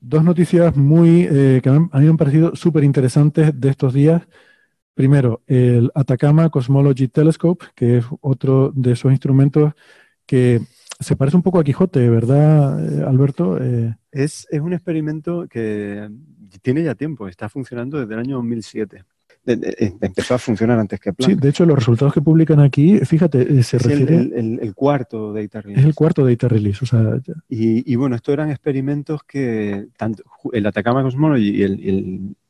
Dos noticias muy que a mí me han parecido súper interesantes de estos días. Primero, el Atacama Cosmology Telescope, que es otro de esos instrumentos que se parece un poco a Quijote, ¿verdad, Alberto? Es un experimento que tiene ya tiempo, está funcionando desde el año 2007. Empezó a funcionar antes que Sí, Planck. de hecho, los resultados que publican aquí, fíjate, se Es refiere, el cuarto data es el release. cuarto data release, o sea, Y bueno, estos eran experimentos que tanto el Atacama Cosmology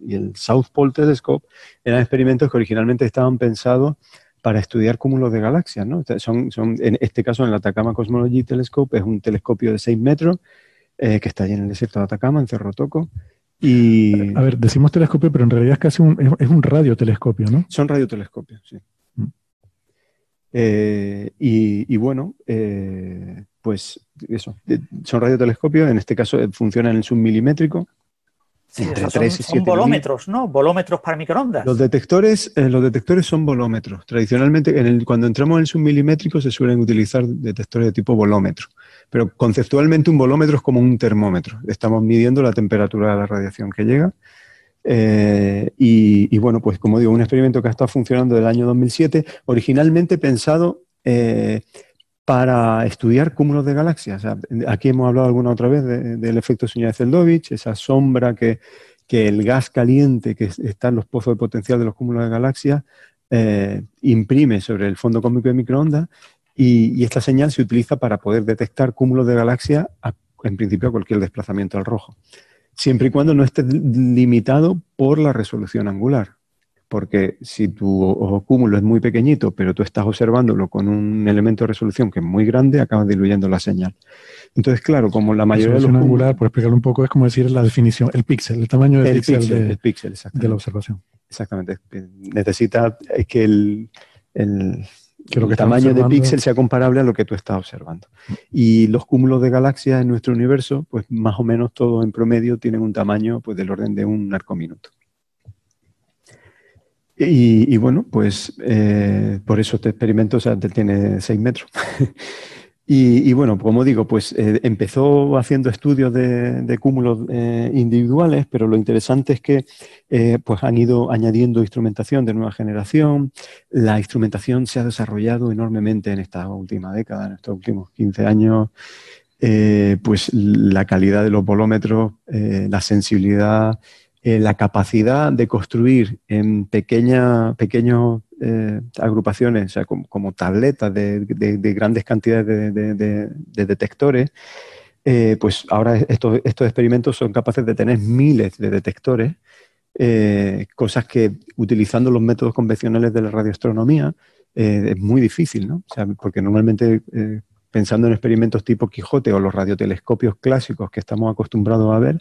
y el South Pole Telescope eran experimentos que originalmente estaban pensados para estudiar cúmulos de galaxias, ¿no? En este caso, en el Atacama Cosmology Telescope es un telescopio de 6 metros que está allí en el desierto de Atacama, en Cerro Toco, y a ver, decimos telescopio, pero en realidad es casi es un radiotelescopio, ¿no? son radiotelescopios, sí. Mm. Y bueno, pues eso, son radiotelescopios, en este caso funcionan en submilimétrico, Sí, entre esos 3 y son 7 milímetros. volómetros, ¿no? Volómetros para microondas. Los detectores son volómetros. Tradicionalmente, cuando entramos en el submilimétrico se suelen utilizar detectores de tipo volómetro. Pero conceptualmente un volómetro es como un termómetro. Estamos midiendo la temperatura de la radiación que llega. Y bueno, pues como digo, un experimento que ha estado funcionando desde el año 2007, originalmente pensado para estudiar cúmulos de galaxias. O sea, aquí hemos hablado alguna otra vez del efecto Suñer-Zeldovich, esa sombra que el gas caliente que está en los pozos de potencial de los cúmulos de galaxias imprime sobre el fondo cósmico de microondas, y esta señal se utiliza para poder detectar cúmulos de galaxias en principio a cualquier desplazamiento al rojo, siempre y cuando no esté limitado por la resolución angular. Porque si tu cúmulo es muy pequeñito, pero tú estás observándolo con un elemento de resolución que es muy grande, acabas diluyendo la señal. Entonces, claro, como la mayoría de los Resolución cúmulos... angular, por explicarlo un poco, es como decir la definición, el píxel, el tamaño del píxel El píxel, de la exactamente. observación. Exactamente. Necesita que el Que lo que estás tamaño de observando... píxel sea comparable a lo que tú estás observando. Y los cúmulos de galaxias en nuestro universo, pues más o menos todos en promedio tienen un tamaño pues del orden de un arcominuto. Y bueno, pues por eso este experimento, o sea, tiene 6 metros. Y bueno, como digo, pues empezó haciendo estudios de cúmulos individuales, pero lo interesante es que pues han ido añadiendo instrumentación de nueva generación. La instrumentación se ha desarrollado enormemente en esta última década, en estos últimos 15 años. Pues la calidad de los volómetros, la sensibilidad, la capacidad de construir en pequeñas agrupaciones, o sea, como tabletas de grandes cantidades de detectores, pues ahora estos experimentos son capaces de tener miles de detectores, cosas que utilizando los métodos convencionales de la radioastronomía es muy difícil, ¿no? O sea, porque normalmente pensando en experimentos tipo Quijote o los radiotelescopios clásicos que estamos acostumbrados a ver,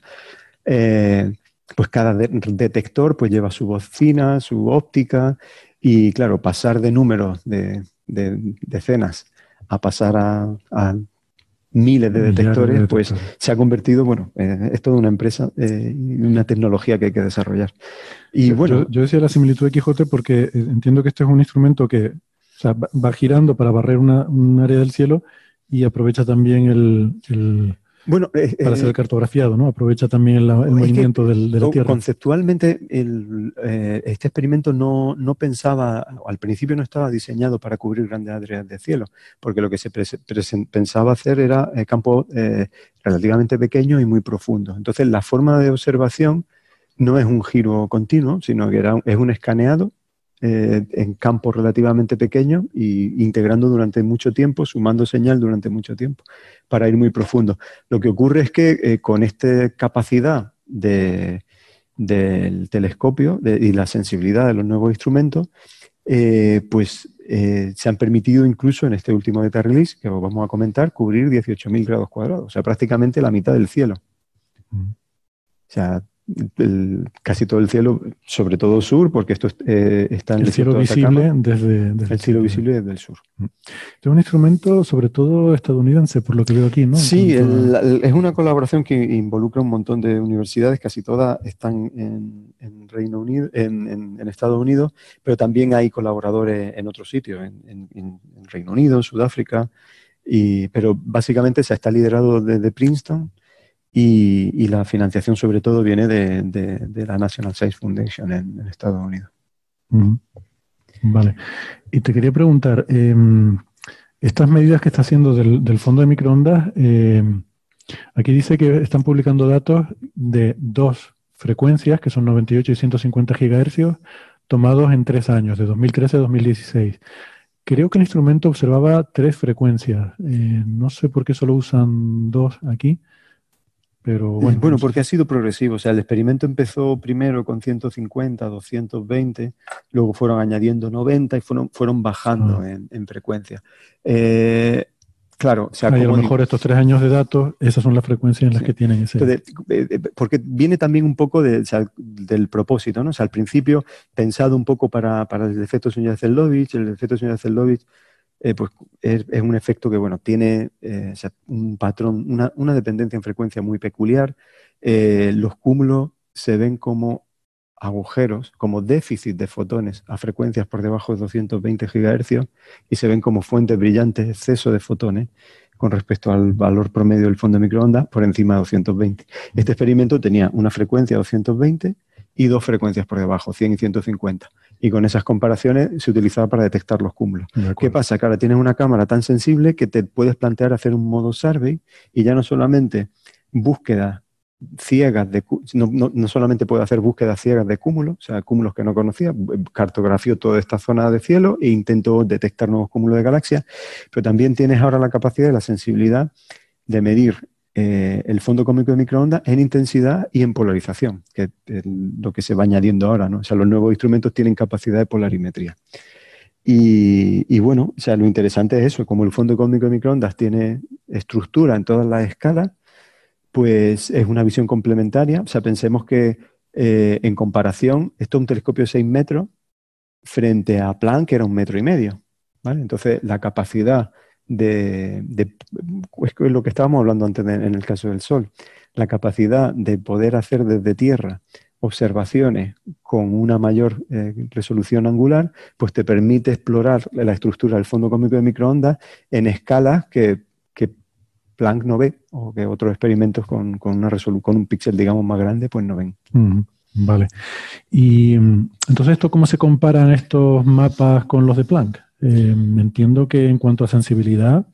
pues cada detector pues lleva su bocina, su óptica, y claro, pasar de números de decenas a pasar a miles de detectores, pues se ha convertido, bueno, es toda una empresa y una tecnología que hay que desarrollar. Y bueno, yo decía la similitud de Quijote porque entiendo que este es un instrumento que, o sea, va girando para barrer un área del cielo y aprovecha también bueno, para hacer el cartografiado, ¿no? Aprovecha también el movimiento de la Tierra. Conceptualmente, este experimento no pensaba, al principio no estaba diseñado para cubrir grandes áreas de cielo, porque lo que se pensaba hacer era campos relativamente pequeños y muy profundos. Entonces, la forma de observación no es un giro continuo, sino que es un escaneado en campos relativamente pequeños y integrando durante mucho tiempo, sumando señal durante mucho tiempo para ir muy profundo. Lo que ocurre es que con esta capacidad del telescopio y la sensibilidad de los nuevos instrumentos, pues se han permitido incluso en este último data release, que os vamos a comentar, cubrir 18.000 grados cuadrados, o sea, prácticamente la mitad del cielo. O sea, casi todo el cielo, sobre todo sur, porque esto está en el cielo visible desde el cielo visible desde el sur. Es un instrumento sobre todo estadounidense, por lo que veo aquí, ¿no? Sí, es una colaboración que involucra un montón de universidades, casi todas están en Reino Unido, en Estados Unidos, pero también hay colaboradores en otros sitios, en Reino Unido, en Sudáfrica, pero básicamente se está liderado desde Princeton. y la financiación sobre todo viene de la National Science Foundation en Estados Unidos. Vale. Y te quería preguntar, estas medidas que está haciendo del fondo de microondas, aquí dice que están publicando datos de 2 frecuencias, que son 98 y 150 gigahercios, tomados en 3 años, de 2013 a 2016. Creo que el instrumento observaba 3 frecuencias. No sé por qué solo usan 2 aquí, pero bueno. Bueno, porque ha sido progresivo. O sea, el experimento empezó primero con 150, 220, luego fueron añadiendo 90 y fueron bajando en frecuencia. Claro, o sea, a lo mejor estos 3 años de datos, esas son las frecuencias en las que tienen ese. Entonces, porque viene también un poco del propósito, ¿no? O sea, al principio pensado un poco para el efecto Sunyaev-Zellovich. El efecto Sunyaev-Zellovich pues es un efecto que, bueno, tiene o sea, un patrón, una dependencia en frecuencia muy peculiar. Los cúmulos se ven como agujeros, como déficit de fotones a frecuencias por debajo de 220 GHz y se ven como fuentes brillantes, exceso de fotones con respecto al valor promedio del fondo de microondas por encima de 220. Este experimento tenía una frecuencia de 220 y 2 frecuencias por debajo, 100 y 150. Y con esas comparaciones se utilizaba para detectar los cúmulos. ¿Qué pasa? Que ahora tienes una cámara tan sensible que te puedes plantear hacer un modo survey y ya no solamente búsqueda ciegas no solamente puedo hacer búsquedas ciegas de cúmulos, o sea, cúmulos que no conocía, cartografío toda esta zona de cielo e intento detectar nuevos cúmulos de galaxias, pero también tienes ahora la capacidad y la sensibilidad de medir el fondo cósmico de microondas en intensidad y en polarización, que es lo que se va añadiendo ahora, ¿no? O sea, los nuevos instrumentos tienen capacidad de polarimetría. Y bueno, o sea, lo interesante es eso, como el fondo cósmico de microondas tiene estructura en todas las escalas, pues es una visión complementaria. O sea, pensemos que en comparación, esto es un telescopio de 6 metros frente a Planck, que era 1,5 metros, ¿vale? Entonces, la capacidad es lo que estábamos hablando antes en el caso del Sol, la capacidad de poder hacer desde Tierra observaciones con una mayor resolución angular, pues te permite explorar la estructura del fondo cósmico de microondas en escalas que Planck no ve, o que otros experimentos con un píxel, digamos, más grande, pues no ven. Vale. Y entonces, ¿cómo se comparan estos mapas con los de Planck? Entiendo que en cuanto a sensibilidad,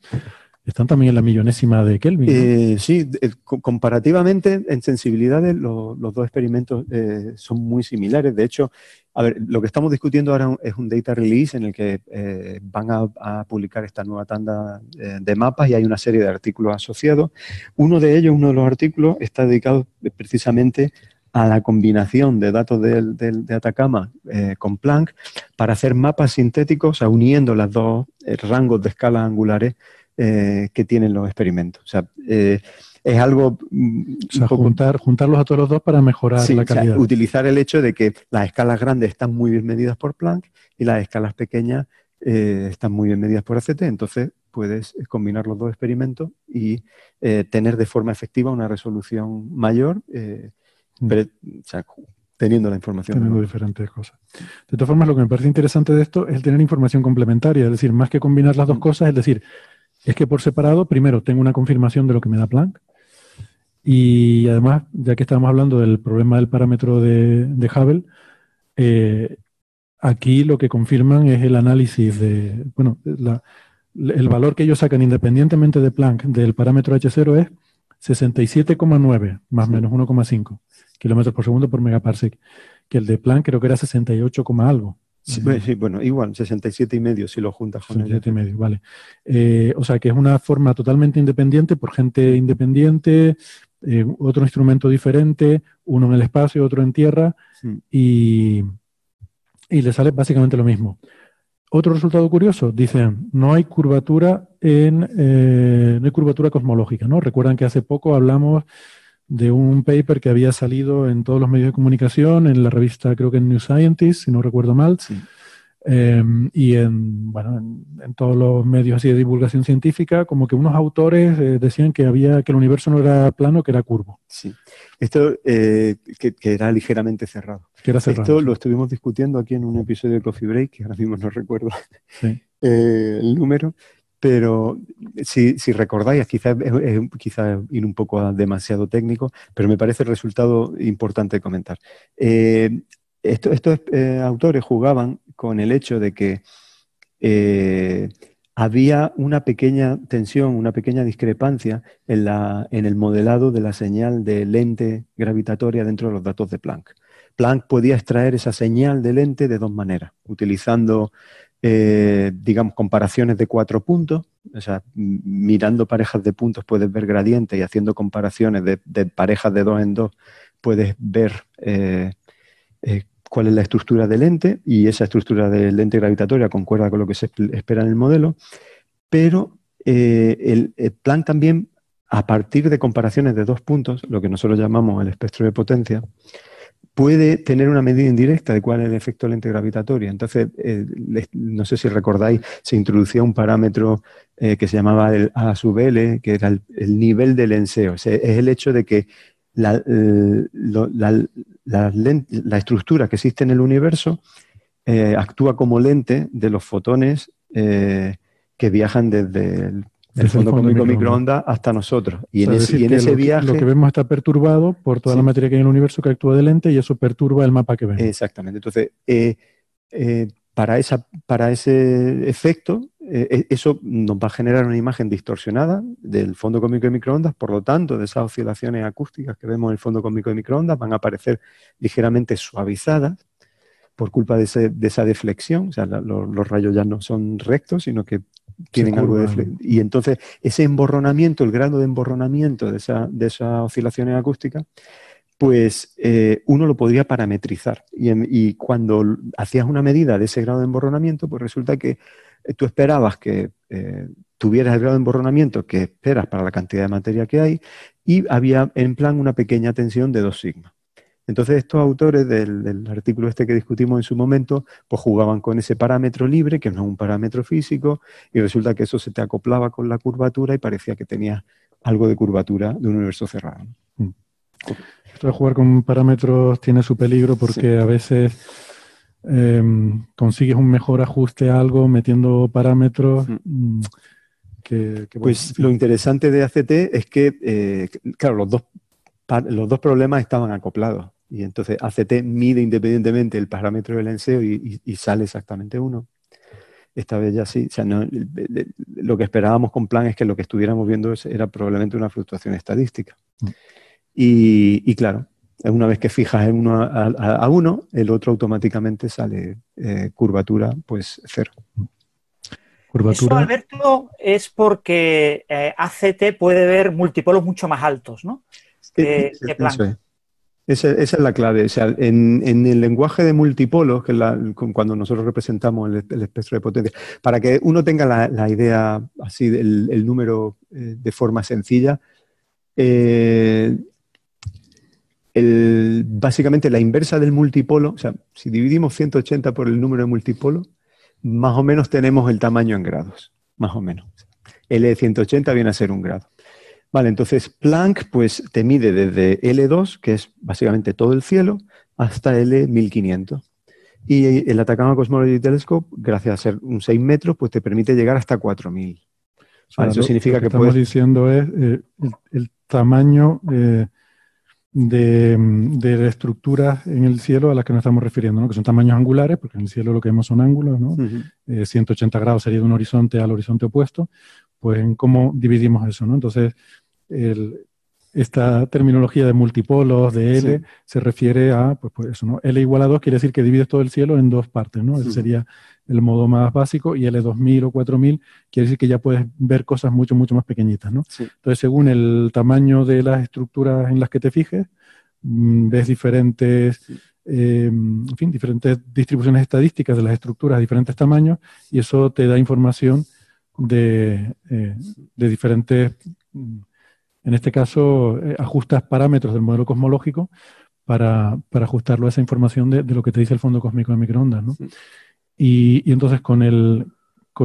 están también en la millonésima de Kelvin, ¿no? Sí, comparativamente en sensibilidades los 2 experimentos son muy similares. De hecho, a ver, lo que estamos discutiendo ahora es un data release en el que van a publicar esta nueva tanda de mapas y hay una serie de artículos asociados. Uno de los artículos está dedicado precisamente a la combinación de datos de Atacama con Planck para hacer mapas sintéticos, o sea, uniendo los 2 rangos de escalas angulares que tienen los experimentos. O sea, es algo... O sea, juntarlos a todos los 2 para mejorar la calidad. O sea, utilizar el hecho de que las escalas grandes están muy bien medidas por Planck y las escalas pequeñas están muy bien medidas por ACT. Entonces, puedes combinar los 2 experimentos y tener de forma efectiva una resolución mayor, o sea, teniendo la información. Teniendo diferentes cosas. De todas formas, lo que me parece interesante de esto es el tener información complementaria. Es decir, más que combinar las 2 cosas, es decir, es que por separado, primero, tengo una confirmación de lo que me da Planck y además, ya que estamos hablando del problema del parámetro de Hubble, aquí lo que confirman es el análisis de, bueno, el valor que ellos sacan independientemente de Planck del parámetro H0 es 67,9 más o menos 1,5 kilómetros por segundo por megaparsec, que el de Planck creo que era 68, algo. Sí, bueno, igual, 67,5 si lo juntas con 67,5, vale. O sea que es una forma totalmente independiente por gente independiente, otro instrumento diferente, uno en el espacio, otro en tierra, y le sale básicamente lo mismo. Otro resultado curioso, dicen, no hay curvatura no hay curvatura cosmológica, ¿no? Recuerdan que hace poco hablamos de un paper que había salido en todos los medios de comunicación, en la revista, creo que en New Scientist, si no recuerdo mal, y en todos los medios así de divulgación científica, como que unos autores decían que el universo no era plano, que era curvo. Sí. Esto que era ligeramente cerrado. Esto lo estuvimos discutiendo aquí en un episodio de Coffee Break, que ahora mismo no recuerdo el número. Pero si recordáis, quizás quizá ir un poco demasiado técnico, pero me parece el resultado importante de comentar. Estos autores jugaban con el hecho de que había una pequeña tensión, una pequeña discrepancia en el modelado de la señal de lente gravitatoria dentro de los datos de Planck. Planck podía extraer esa señal de lente de dos maneras, utilizando, digamos, comparaciones de 4 puntos. O sea, mirando parejas de puntos puedes ver gradientes, y haciendo comparaciones de parejas de 2 en 2 puedes ver cuál es la estructura de lente, y esa estructura de lente gravitatoria concuerda con lo que se espera en el modelo. Pero el Planck también, a partir de comparaciones de 2 puntos, lo que nosotros llamamos el espectro de potencia, puede tener una medida indirecta de cuál es el efecto lente gravitatoria. Entonces, no sé si recordáis, se introducía un parámetro que se llamaba el A sub L, que era el nivel de lenseo. Es el hecho de que la estructura que existe en el universo actúa como lente de los fotones que viajan desde el fondo cósmico microondas hasta nosotros. Y en ese viaje... Lo que vemos está perturbado por toda la materia que hay en el universo, que actúa de lente, y eso perturba el mapa que vemos. Exactamente. Entonces, para ese efecto, eso nos va a generar una imagen distorsionada del fondo cósmico de microondas. Por lo tanto, de esas oscilaciones acústicas que vemos en el fondo cósmico de microondas van a aparecer ligeramente suavizadas por culpa de esa deflexión. O sea, los rayos ya no son rectos, sino que tienen algo de deflexión. Y entonces ese emborronamiento, el grado de emborronamiento de esas oscilaciones acústicas, pues uno lo podría parametrizar. Y cuando hacías una medida de ese grado de emborronamiento, pues resulta que tú esperabas que tuvieras el grado de emborronamiento que esperas para la cantidad de materia que hay, y había en plan una pequeña tensión de 2 sigma. Entonces estos autores del artículo que discutimos en su momento, pues jugaban con ese parámetro libre, que no es un parámetro físico, y resulta que eso se te acoplaba con la curvatura y parecía que tenías algo de curvatura de un universo cerrado. Esto de jugar con parámetros tiene su peligro, porque a veces consigues un mejor ajuste a algo metiendo parámetros Pues lo interesante de ACT es que, claro, los dos problemas estaban acoplados. Y entonces ACT mide independientemente el parámetro del lenseo y sale exactamente uno. Esta vez ya sí. O sea, lo que esperábamos con Planck es que lo que estuviéramos viendo era probablemente una fluctuación estadística. Y claro, una vez que fijas en uno a uno, el otro automáticamente sale curvatura, pues 0. Eso, Alberto, es porque ACT puede ver multipolos mucho más altos, ¿no? Que Planck. Esa es la clave. O sea, en el lenguaje de multipolos, que es cuando nosotros representamos el espectro de potencia, para que uno tenga la idea así del número de forma sencilla, básicamente la inversa del multipolo, o sea, si dividimos 180 por el número de multipolos, más o menos tenemos el tamaño en grados, más o menos. L de 180 viene a ser 1 grado. Vale, entonces Planck pues te mide desde L2, que es básicamente todo el cielo, hasta L1500. Y el Atacama Cosmology Telescope, gracias a ser un 6 metros, pues te permite llegar hasta 4000. Vale, eso significa que estamos diciendo es el tamaño de estructuras en el cielo a las que nos estamos refiriendo, ¿no? Que son tamaños angulares, porque en el cielo lo que vemos son ángulos, ¿no? 180 grados sería de un horizonte al horizonte opuesto. Pues en cómo dividimos eso, ¿no? Entonces, esta terminología de multipolos, de L, se refiere a, pues eso, ¿no? L igual a 2 quiere decir que divides todo el cielo en 2 partes, ¿no? Ese sería el modo más básico, y L 2000 o 4000 quiere decir que ya puedes ver cosas mucho, mucho más pequeñitas, ¿no? Entonces, según el tamaño de las estructuras en las que te fijes, ves diferentes... en fin, diferentes distribuciones estadísticas de las estructuras a diferentes tamaños, y eso te da información de diferentes, en este caso, ajustas parámetros del modelo cosmológico para ajustarlo a esa información de lo que te dice el fondo cósmico de microondas, ¿no? Y entonces con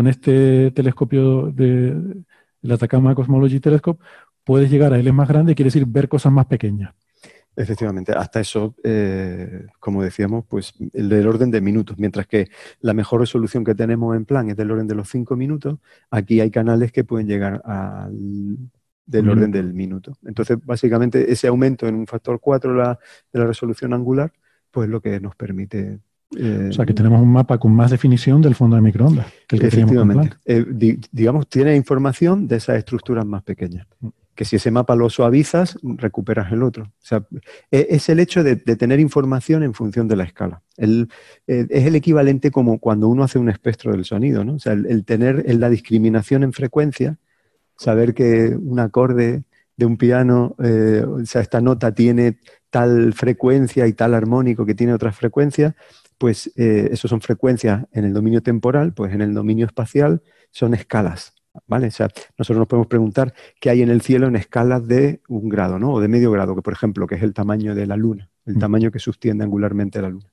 este telescopio el Atacama Cosmology Telescope puedes llegar a L más grande, quiere decir ver cosas más pequeñas. Efectivamente, hasta eso, como decíamos, pues del orden de minutos, mientras que la mejor resolución que tenemos en Planck es del orden de los 5 minutos, aquí hay canales que pueden llegar del orden del minuto. Entonces, básicamente, ese aumento en un factor 4 de la resolución angular, pues lo que nos permite... o sea, que tenemos un mapa con más definición del fondo de microondas que el que teníamos con Planck. Digamos, tiene información de esas estructuras más pequeñas. Que si ese mapa lo suavizas, recuperas el otro. O sea, es el hecho de tener información en función de la escala. Es el equivalente como cuando uno hace un espectro del sonido, ¿no? O sea, el tener la discriminación en frecuencia, saber que un acorde de un piano, o sea, esta nota tiene tal frecuencia y tal armónico que tiene otras frecuencias, pues eso son frecuencias en el dominio temporal, pues en el dominio espacial son escalas. ¿Vale? O sea, nosotros nos podemos preguntar qué hay en el cielo en escalas de 1 grado, ¿no? O de medio grado, que por ejemplo, que es el tamaño de la Luna, el tamaño que sostiene angularmente la Luna.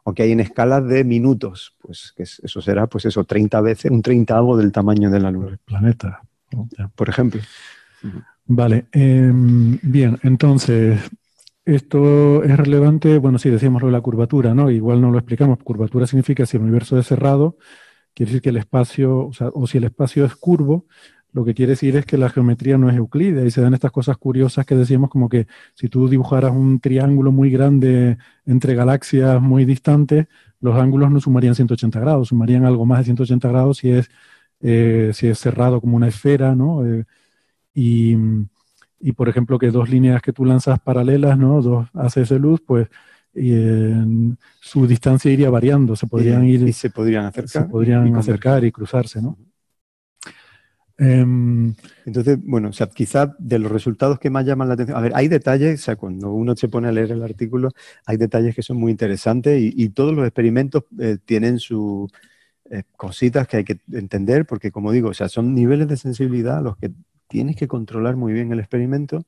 O que hay en escalas de minutos, pues que eso será, pues eso, 30 veces, un 30avo del tamaño de la Luna. El planeta. Por ejemplo. Vale, bien, entonces, esto es relevante, bueno, sí, decíamos lo de la curvatura, ¿no? Igual no lo explicamos, curvatura significa si el universo es cerrado, quiere decir que el espacio, o si el espacio es curvo, lo que quiere decir es que la geometría no es euclídea y se dan estas cosas curiosas que decíamos como que si tú dibujaras un triángulo muy grande entre galaxias muy distantes, los ángulos no sumarían 180 grados, sumarían algo más de 180 grados si es cerrado como una esfera, ¿no? Y por ejemplo que dos líneas que tú lanzas paralelas, ¿no? Dos haces de luz, pues su distancia iría variando, se podrían se podrían acercar. Se podrían acercar y cruzarse, ¿no? Entonces, bueno, o sea, quizá de los resultados que más llaman la atención, a ver, hay detalles, o sea, cuando uno se pone a leer el artículo, hay detalles que son muy interesantes y todos los experimentos tienen sus cositas que hay que entender, porque como digo, o sea, son niveles de sensibilidad a los que tienes que controlar muy bien el experimento.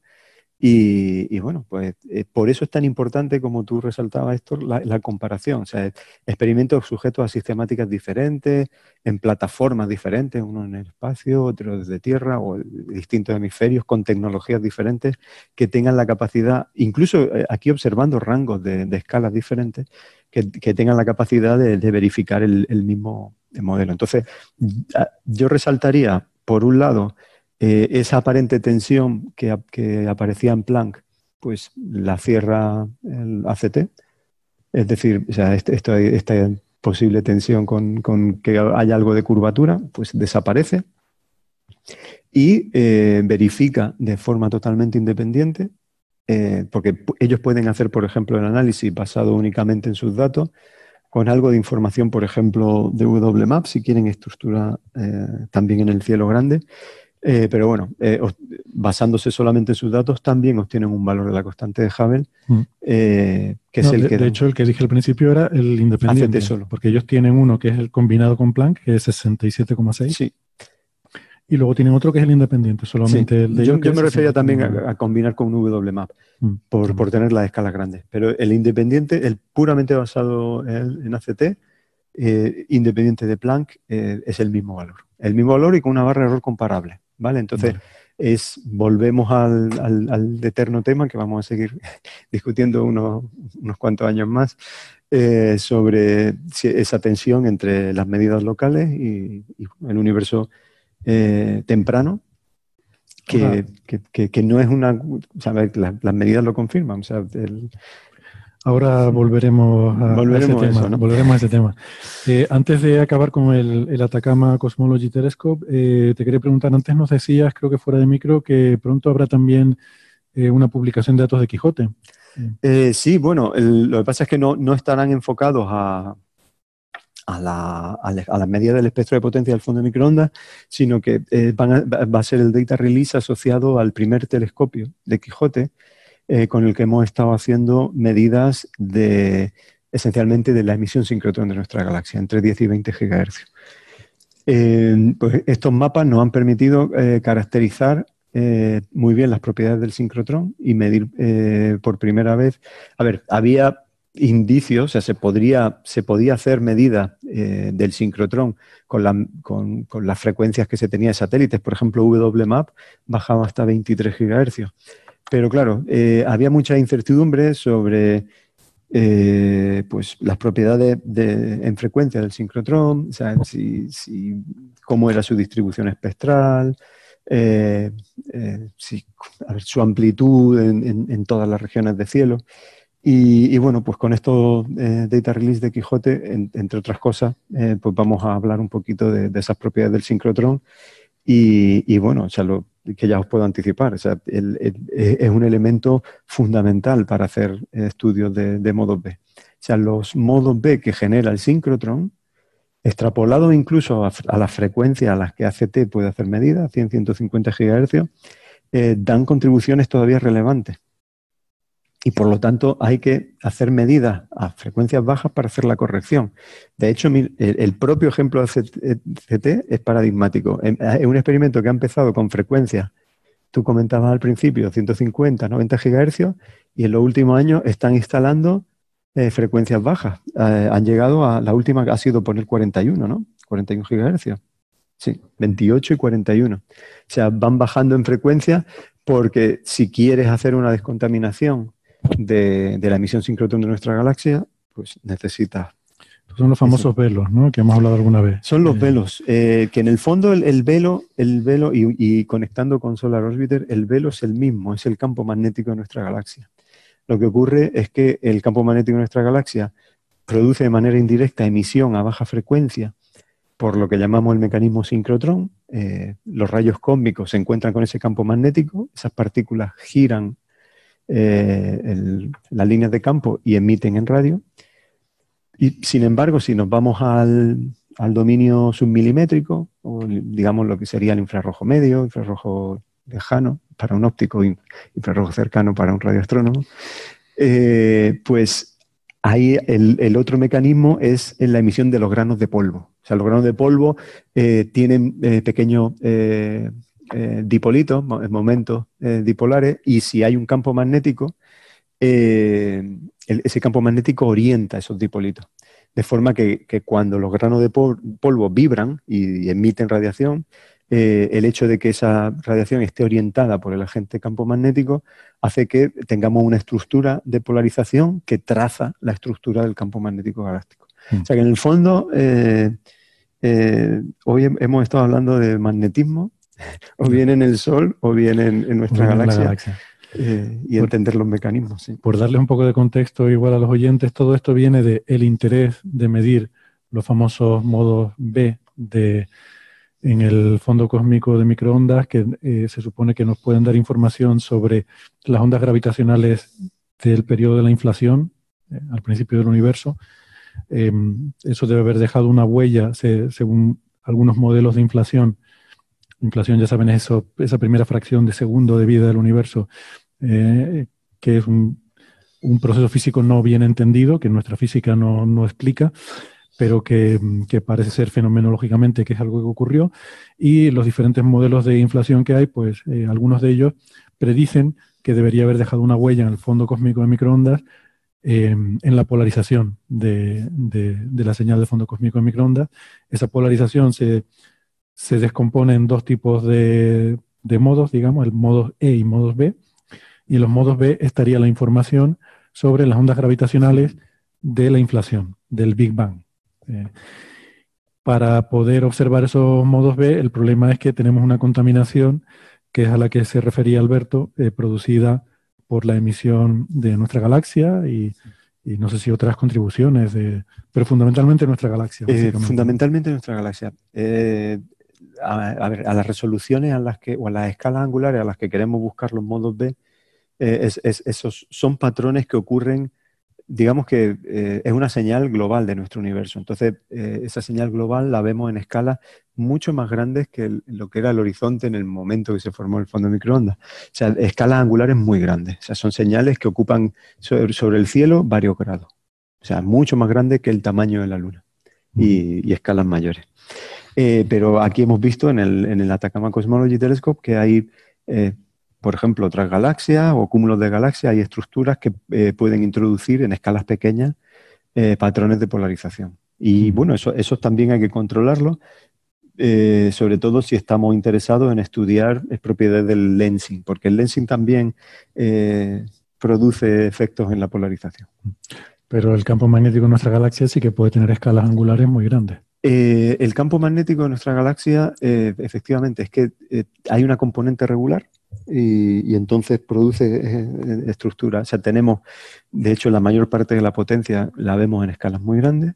Y bueno, pues por eso es tan importante, como tú resaltabas, Héctor, la comparación. O sea, experimentos sujetos a sistemáticas diferentes, en plataformas diferentes, uno en el espacio, otro desde tierra o distintos hemisferios, con tecnologías diferentes, que tengan la capacidad, incluso aquí observando rangos de escalas diferentes, que tengan la capacidad de verificar el mismo modelo. Entonces, yo resaltaría, por un lado, esa aparente tensión que aparecía en Planck, pues la cierra el ACT. Es decir, o sea, esta posible tensión con que haya algo de curvatura, pues desaparece. Y verifica de forma totalmente independiente, porque ellos pueden hacer, por ejemplo, el análisis basado únicamente en sus datos, con algo de información, por ejemplo, de WMAP, si quieren estructura también en el cielo grande. Pero bueno, basándose solamente en sus datos, también obtienen un valor de la constante de Hubble, que es el que... De hecho, el que dije al principio era el independiente, solo. porque ellos tienen uno que es el combinado con Planck, que es 67,6. Sí. Y luego tienen otro que es el independiente, solamente sí. el de ellos. Yo me refería también a combinar con WMAP, por tener las escalas grandes. Pero el independiente, el puramente basado en ACT, independiente de Planck, es el mismo valor. El mismo valor y con una barra de error comparable. ¿Vale? Entonces, volvemos al eterno tema que vamos a seguir discutiendo unos cuantos años más, sobre esa tensión entre las medidas locales y el universo temprano, que no es una... O sea, las medidas lo confirman. O sea, ahora volveremos a ese tema. Antes de acabar con el Atacama Cosmology Telescope, te quería preguntar, antes nos decías, creo que fuera de micro, que pronto habrá también una publicación de datos de Quijote. Sí, bueno, lo que pasa es que no estarán enfocados a la medida del espectro de potencia del fondo de microondas, sino que va a ser el data release asociado al primer telescopio de Quijote, con el que hemos estado haciendo medidas esencialmente de la emisión sincrotrón de nuestra galaxia, entre 10 y 20 GHz. Pues estos mapas nos han permitido caracterizar muy bien las propiedades del sincrotrón y medir por primera vez. A ver, había indicios, o sea, se podía hacer medidas del sincrotrón con las frecuencias que se tenía de satélites. Por ejemplo, WMAP bajaba hasta 23 GHz. Pero claro, había mucha incertidumbre sobre pues las propiedades en frecuencia del sincrotrón, o sea, cómo era su distribución espectral, a ver, su amplitud en todas las regiones de cielo. Y bueno, pues con esto Data Release de Quijote, entre otras cosas, pues vamos a hablar un poquito de esas propiedades del sincrotrón. Y bueno, o sea, lo que ya os puedo anticipar, o sea, es un elemento fundamental para hacer estudios de modos B. O sea, los modos B que genera el sincrotrón, extrapolado incluso a las frecuencias a las que ACT puede hacer medidas, 100-150 GHz, dan contribuciones todavía relevantes. Y por lo tanto hay que hacer medidas a frecuencias bajas para hacer la corrección. De hecho, el propio ejemplo de CT es paradigmático. Es un experimento que ha empezado con frecuencias, tú comentabas al principio, 150, 90 GHz, y en los últimos años están instalando frecuencias bajas. Han llegado a la última que ha sido poner 41, ¿no? 41 GHz. Sí, 28 y 41. O sea, van bajando en frecuencia porque si quieres hacer una descontaminación de la emisión sincrotrón de nuestra galaxia, pues necesitas. Son los famosos velos, ¿no? Que hemos hablado alguna vez. Son los velos, que en el fondo el velo y conectando con Solar Orbiter, el velo es el mismo, es el campo magnético de nuestra galaxia. Lo que ocurre es que el campo magnético de nuestra galaxia produce de manera indirecta emisión a baja frecuencia por lo que llamamos el mecanismo sincrotrón. Los rayos cósmicos se encuentran con ese campo magnético, esas partículas giran las líneas de campo y emiten en radio. Y sin embargo, si nos vamos al dominio submilimétrico, o digamos lo que sería el infrarrojo medio, infrarrojo lejano para un óptico, infrarrojo cercano para un radioastrónomo, pues ahí el otro mecanismo es en la emisión de los granos de polvo. O sea, los granos de polvo tienen pequeños dipolitos, momentos dipolares, y si hay un campo magnético, ese campo magnético orienta esos dipolitos. De forma que cuando los granos de polvo vibran y emiten radiación, el hecho de que esa radiación esté orientada por el agente campo magnético hace que tengamos una estructura de polarización que traza la estructura del campo magnético galáctico. O sea que en el fondo, hoy hemos estado hablando de magnetismo, o bien en el Sol o bien en nuestra galaxia. Y entender los mecanismos. Sí. Por darle un poco de contexto igual a los oyentes, todo esto viene del interés de medir los famosos modos B en el fondo cósmico de microondas, que se supone que nos pueden dar información sobre las ondas gravitacionales del periodo de la inflación, al principio del universo. Eso debe haber dejado una huella, según algunos modelos de inflación. Inflación, ya saben, es esa primera fracción de segundo de vida del universo, que es un proceso físico no bien entendido, que nuestra física no explica, pero que parece ser fenomenológicamente que es algo que ocurrió. Y los diferentes modelos de inflación que hay, pues algunos de ellos predicen que debería haber dejado una huella en el fondo cósmico de microondas en la polarización de la señal de fondo cósmico de microondas. Esa polarización se descompone en dos tipos de modos, digamos, el modo E y modos B. Y en los modos B estaría la información sobre las ondas gravitacionales de la inflación, del Big Bang. Para poder observar esos modos B, el problema es que tenemos una contaminación, que es a la que se refería Alberto, producida por la emisión de nuestra galaxia y no sé si otras contribuciones, pero fundamentalmente nuestra galaxia. Fundamentalmente nuestra galaxia. A ver, a las resoluciones o a las escalas angulares a las que queremos buscar los modos B, esos son patrones que ocurren, digamos que es una señal global de nuestro universo. Entonces, esa señal global la vemos en escalas mucho más grandes que lo que era el horizonte en el momento que se formó el fondo de microondas. O sea, escalas angulares muy grandes. O sea, son señales que ocupan sobre el cielo varios grados. O sea, mucho más grandes que el tamaño de la Luna y escalas mayores. Pero aquí hemos visto en el Atacama Cosmology Telescope que hay, por ejemplo, otras galaxias o cúmulos de galaxias, hay estructuras que pueden introducir en escalas pequeñas patrones de polarización. Y bueno, eso también hay que controlarlo. sobre todo si estamos interesados en estudiar propiedades del lensing, porque el lensing también produce efectos en la polarización. Pero el campo magnético de nuestra galaxia sí que puede tener escalas angulares muy grandes. El campo magnético de nuestra galaxia, efectivamente, es que hay una componente regular y entonces produce estructura. O sea, tenemos, de hecho, la mayor parte de la potencia la vemos en escalas muy grandes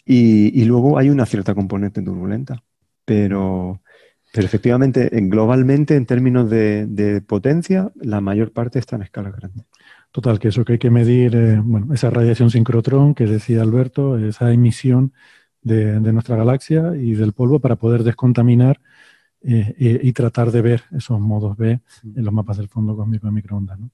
y luego hay una cierta componente turbulenta. Pero efectivamente, globalmente, en términos de potencia, la mayor parte está en escalas grandes. Total, que eso que hay que medir, bueno, esa radiación sincrotrón que decía Alberto, esa emisión de nuestra galaxia y del polvo para poder descontaminar y tratar de ver esos modos B en los mapas del fondo cósmico de microondas, ¿no?